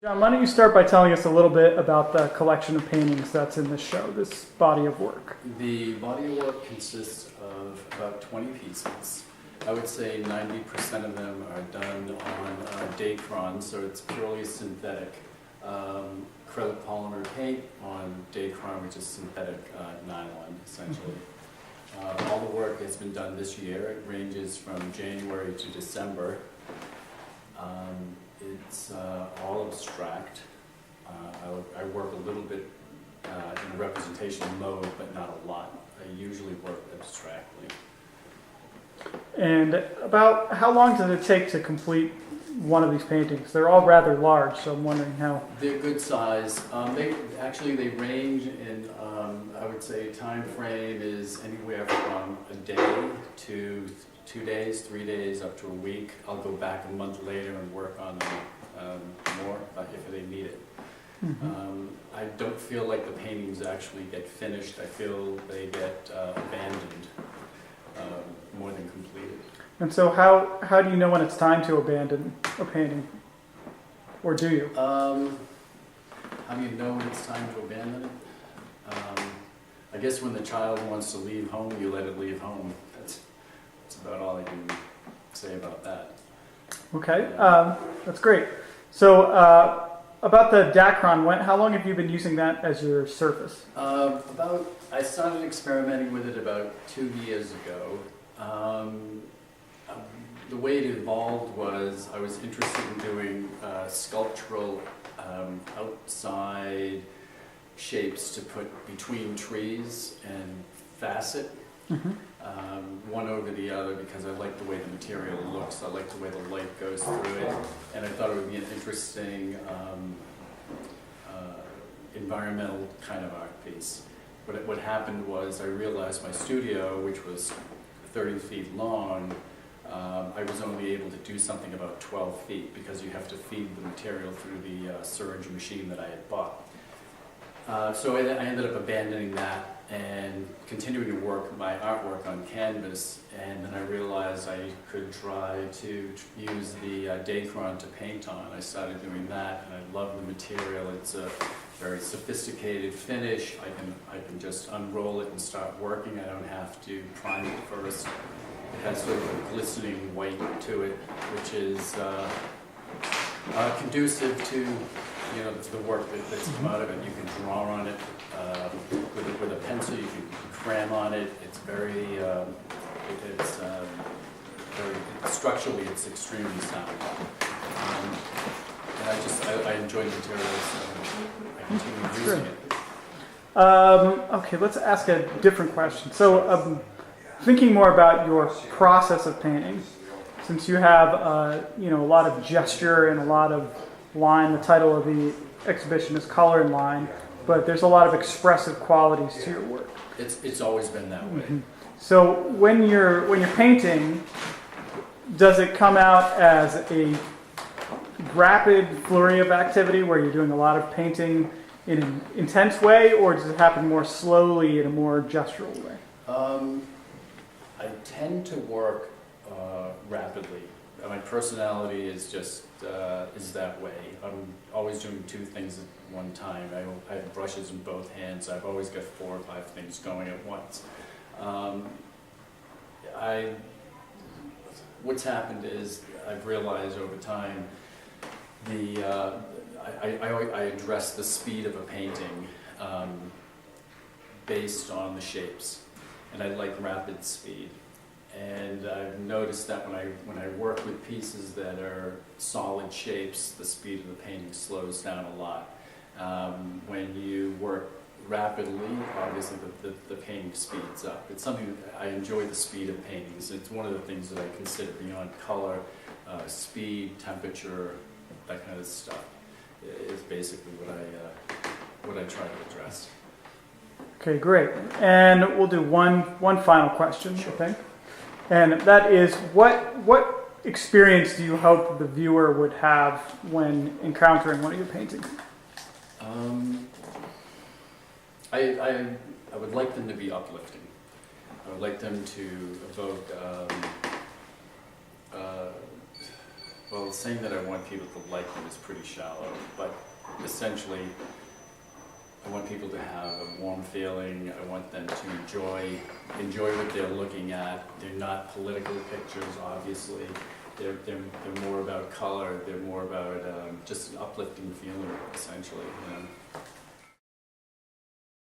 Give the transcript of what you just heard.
John, why don't you start by telling us a little bit about the collection of paintings that's in this show, this body of work? The body of work consists of about 20 pieces. I would say 90% of them are done on Dacron, so it's purely synthetic acrylic polymer paint on Dacron, which is synthetic nylon, essentially. All the work has been done this year. It ranges from January to December. It's all abstract. I work a little bit in a representation mode, but not a lot. I usually work abstractly. And about how long does it take to complete one of these paintings? They're all rather large, so I'm wondering how. They're good size. They range in, I would say, time frame is anywhere from a day to 2 days, 3 days, up to a week. I'll go back a month later and work on them more if they need it. Mm-hmm. I don't feel like the paintings actually get finished. I feel they get abandoned more than completed. And so how do you know when it's time to abandon a painting? Or do you? How do you know when it's time to abandon it? I guess when the child wants to leave home, you let it leave home. That's about all I can say about that. Okay, that's great. So about the Dacron, how long have you been using that as your surface? I started experimenting with it about 2 years ago. The way it evolved was I was interested in doing sculptural outside shapes to put between trees and facet. Mm-hmm. One over the other, because I like the way the material looks, I like the way the light goes through it, and I thought it would be an interesting environmental kind of art piece. But what happened was I realized my studio, which was 30 feet long, I was only able to do something about 12 feet because you have to feed the material through the surge machine that I had bought. So I ended up abandoning that and continuing to work my artwork on canvas, and then I realized I could try to use the Dacron to paint on. I started doing that, and I love the material. It's a very sophisticated finish. I can just unroll it and start working. I don't have to prime it first. It has sort of a glistening white to it, which is conducive to the work that's come out of it. You can draw on it with a pencil. You can cram on it. It's very structurally, it's extremely sound. And I enjoy the material, so I continue using it. Okay, let's ask a different question. So, thinking more about your process of painting, since you have a lot of gesture and a lot of line. The title of the exhibition is Color and Line, but there's a lot of expressive qualities to your work. It's always been that way. Mm-hmm. So when you're painting, does it come out as a rapid flurry of activity where you're doing a lot of painting in an intense way, or does it happen more slowly in a more gestural way? I tend to work rapidly. My personality is just is that way. I'm always doing 2 things at one time. I have brushes in both hands. I've always got 4 or 5 things going at once. What's happened is I've realized over time I address the speed of a painting based on the shapes, and I like rapid speed. And I've noticed that when I work with pieces that are solid shapes, the speed of the painting slows down a lot. When you work rapidly, obviously the painting speeds up. It's something that I enjoy, the speed of paintings. It's one of the things that I consider beyond color, speed, temperature, that kind of stuff. Is basically what I try to address. Okay, great. And we'll do one final question, Sure. I think. And that is, what experience do you hope the viewer would have when encountering one of your paintings? I would like them to be uplifting. I would like them to evoke, well, saying that I want people to like them is pretty shallow, but essentially, I want people to have a warm feeling. I want them to enjoy what they're looking at. They're not political pictures, obviously. They're more about color. They're more about just an uplifting feeling, essentially. You know?